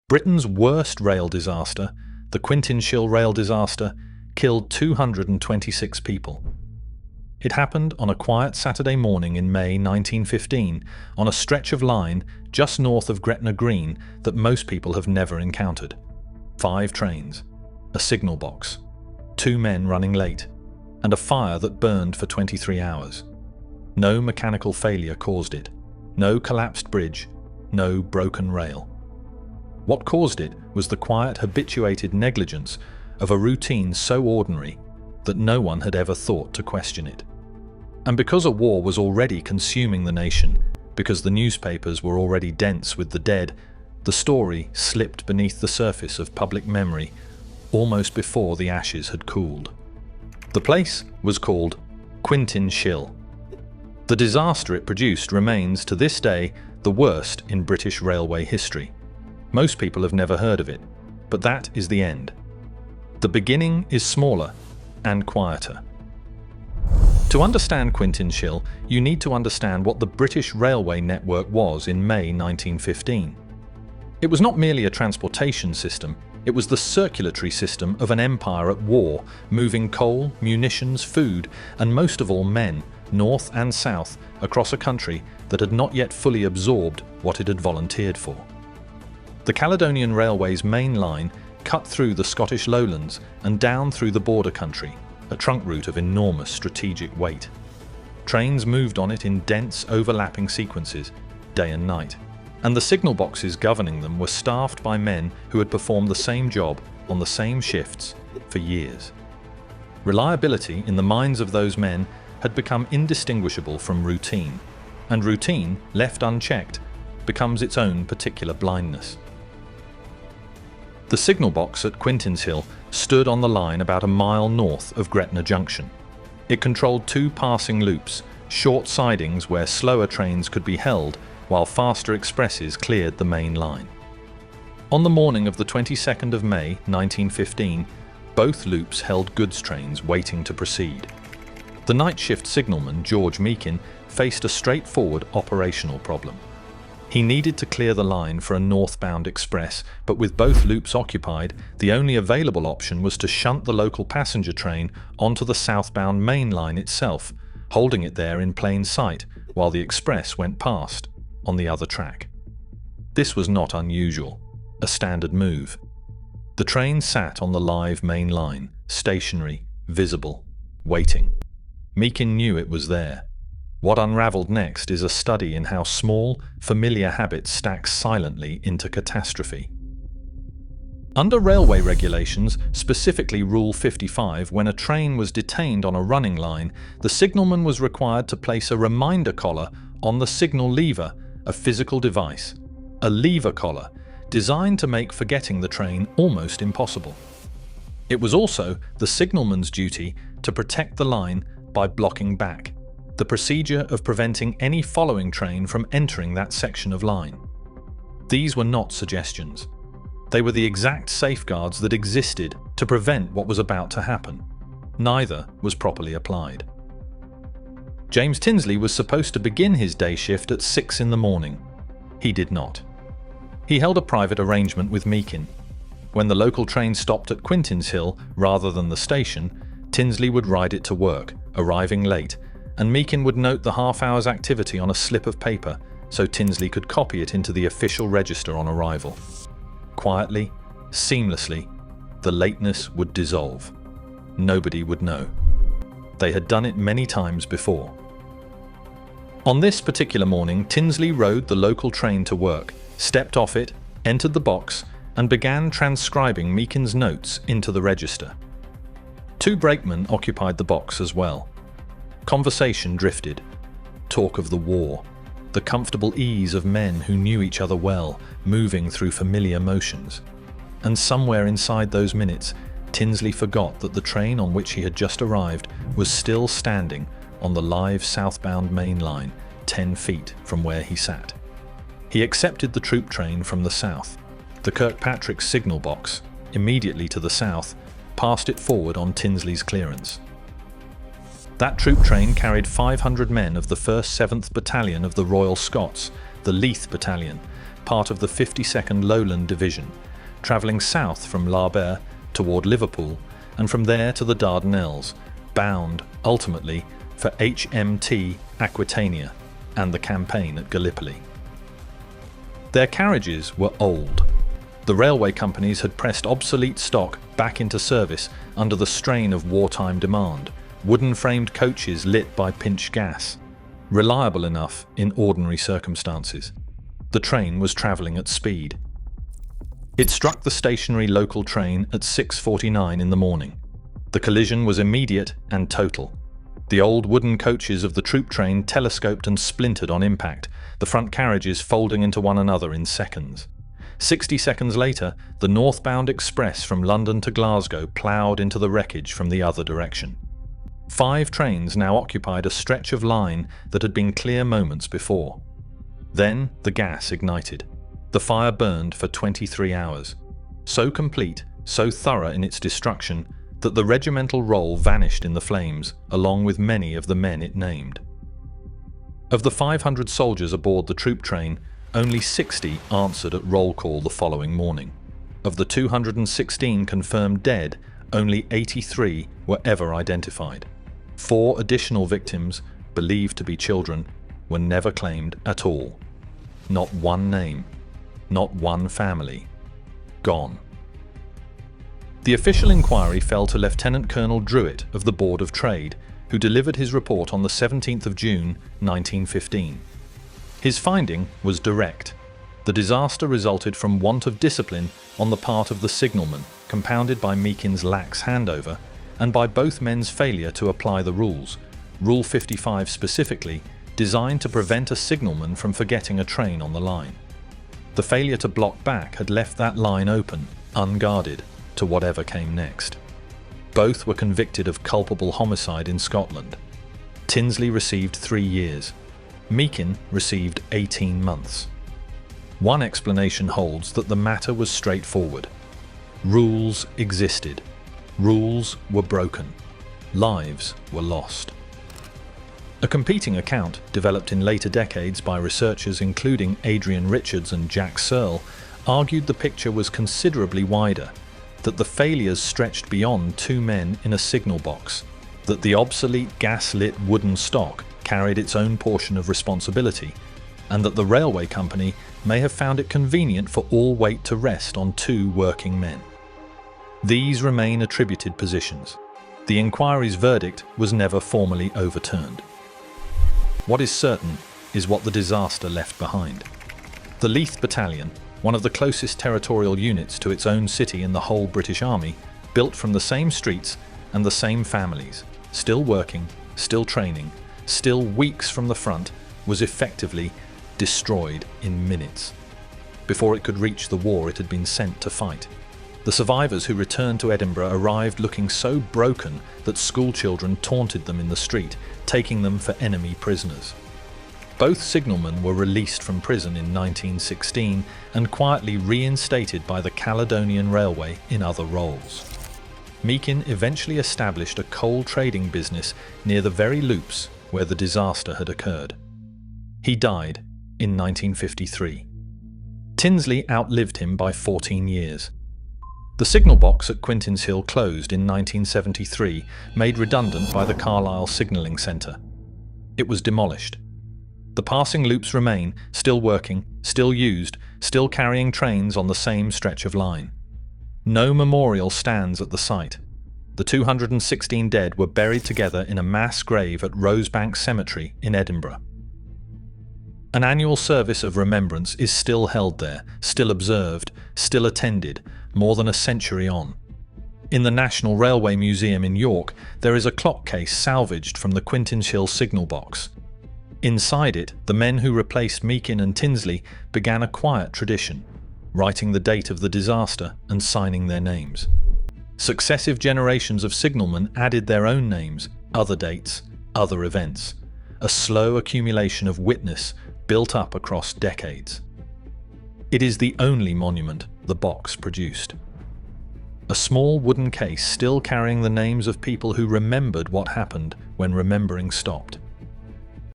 Britain's worst rail disaster, the Quintinshill rail disaster, killed 226 people. It happened on a quiet Saturday morning in May 1915 on a stretch of line just north of Gretna Green that most people have never encountered. 5 trains, a signal box, 2 men running late, and a fire that burned for 23 hours. No mechanical failure caused it, no collapsed bridge, no broken rail. What caused it was the quiet, habituated negligence of a routine so ordinary that no one had ever thought to question it. And because a war was already consuming the nation, because the newspapers were already dense with the dead, the story slipped beneath the surface of public memory almost before the ashes had cooled. The place was called Quintinshill. The disaster it produced remains to this day the worst in British railway history. Most people have never heard of it, but that is the end. The beginning is smaller and quieter. To understand Quintinshill, you need to understand what the British railway network was in May 1915. It was not merely a transportation system, it was the circulatory system of an empire at war, moving coal, munitions, food, and most of all men, north and south, across a country that had not yet fully absorbed what it had volunteered for. The Caledonian Railway's main line cut through the Scottish lowlands and down through the border country, a trunk route of enormous strategic weight. Trains moved on it in dense, overlapping sequences, day and night, and the signal boxes governing them were staffed by men who had performed the same job on the same shifts for years. Reliability in the minds of those men had become indistinguishable from routine, and routine, left unchecked, becomes its own particular blindness. The signal box at Quintinshill stood on the line about a mile north of Gretna Junction. It controlled 2 passing loops, short sidings where slower trains could be held while faster expresses cleared the main line. On the morning of the 22nd of May 1915, both loops held goods trains waiting to proceed. The night shift signalman, George Meakin, faced a straightforward operational problem. He needed to clear the line for a northbound express, but with both loops occupied, the only available option was to shunt the local passenger train onto the southbound main line itself, holding it there in plain sight while the express went past on the other track. This was not unusual, a standard move. The train sat on the live main line, stationary, visible, waiting. Meakin knew it was there. What unraveled next is a study in how small, familiar habits stack silently into catastrophe. Under railway regulations, specifically Rule 55, when a train was detained on a running line, the signalman was required to place a reminder collar on the signal lever, a physical device. A lever collar, designed to make forgetting the train almost impossible. It was also the signalman's duty to protect the line by blocking back, the procedure of preventing any following train from entering that section of line. These were not suggestions. They were the exact safeguards that existed to prevent what was about to happen. Neither was properly applied. James Tinsley was supposed to begin his day shift at 6 in the morning. He did not. He held a private arrangement with Meakin. When the local train stopped at Quintinshill rather than the station, Tinsley would ride it to work, arriving late, and Meakin would note the half-hour's activity on a slip of paper so Tinsley could copy it into the official register on arrival. Quietly, seamlessly, the lateness would dissolve. Nobody would know. They had done it many times before. On this particular morning, Tinsley rode the local train to work, stepped off it, entered the box, and began transcribing Meakin's notes into the register. 2 brakemen occupied the box as well. Conversation drifted. Talk of the war, the comfortable ease of men who knew each other well, moving through familiar motions. And somewhere inside those minutes, Tinsley forgot that the train on which he had just arrived was still standing on the live southbound main line, 10 feet from where he sat. He accepted the troop train from the south. The Kirkpatrick signal box, immediately to the south, passed it forward on Tinsley's clearance. That troop train carried 500 men of the 1st 7th Battalion of the Royal Scots, the Leith Battalion, part of the 52nd Lowland Division, travelling south from L'Arbert toward Liverpool and from there to the Dardanelles, bound, ultimately, for HMT Aquitania and the campaign at Gallipoli. Their carriages were old. The railway companies had pressed obsolete stock back into service under the strain of wartime demand, wooden-framed coaches lit by pinch gas, reliable enough in ordinary circumstances. The train was travelling at speed. It struck the stationary local train at 6:49 in the morning. The collision was immediate and total. The old wooden coaches of the troop train telescoped and splintered on impact, the front carriages folding into one another in seconds. 60 seconds later, the northbound express from London to Glasgow ploughed into the wreckage from the other direction. 5 trains now occupied a stretch of line that had been clear moments before. Then the gas ignited. The fire burned for 23 hours, so complete, so thorough in its destruction, that the regimental roll vanished in the flames, along with many of the men it named. Of the 500 soldiers aboard the troop train, only 60 answered at roll call the following morning. Of the 216 confirmed dead, only 83 were ever identified. 4 additional victims, believed to be children, were never claimed at all. Not one name, not one family. Gone. The official inquiry fell to Lieutenant Colonel Druitt of the Board of Trade, who delivered his report on the 17th of June, 1915. His finding was direct. The disaster resulted from want of discipline on the part of the signalmen, compounded by Meakin's lax handover, and by both men's failure to apply the rules, Rule 55 specifically, designed to prevent a signalman from forgetting a train on the line. The failure to block back had left that line open, unguarded, to whatever came next. Both were convicted of culpable homicide in Scotland. Tinsley received 3 years. Meakin received 18 months. One explanation holds that the matter was straightforward. Rules existed. Rules were broken. Lives were lost. A competing account, developed in later decades by researchers including Adrian Richards and Jack Searle, argued the picture was considerably wider, that the failures stretched beyond 2 men in a signal box, that the obsolete gas-lit wooden stock carried its own portion of responsibility, and that the railway company may have found it convenient for all weight to rest on 2 working men. These remain attributed positions. The inquiry's verdict was never formally overturned. What is certain is what the disaster left behind. The Leith Battalion, one of the closest territorial units to its own city in the whole British Army, built from the same streets and the same families, still working, still training, still weeks from the front, was effectively destroyed in minutes. Before it could reach the war it had been sent to fight. The survivors who returned to Edinburgh arrived looking so broken that schoolchildren taunted them in the street, taking them for enemy prisoners. Both signalmen were released from prison in 1916 and quietly reinstated by the Caledonian Railway in other roles. Meakin eventually established a coal trading business near the very loops where the disaster had occurred. He died in 1953. Tinsley outlived him by 14 years. The signal box at Quintinshill closed in 1973, made redundant by the Carlisle Signalling Centre. It was demolished. The passing loops remain, still working, still used, still carrying trains on the same stretch of line. No memorial stands at the site. The 216 dead were buried together in a mass grave at Rosebank Cemetery in Edinburgh. An annual service of remembrance is still held there, still observed, still attended, more than a century on. In the National Railway Museum in York, there is a clock case salvaged from the Quintinshill signal box. Inside it, the men who replaced Meakin and Tinsley began a quiet tradition, writing the date of the disaster and signing their names. Successive generations of signalmen added their own names, other dates, other events. A slow accumulation of witness built up across decades. It is the only monument the box produced. A small wooden case still carrying the names of people who remembered what happened when remembering stopped.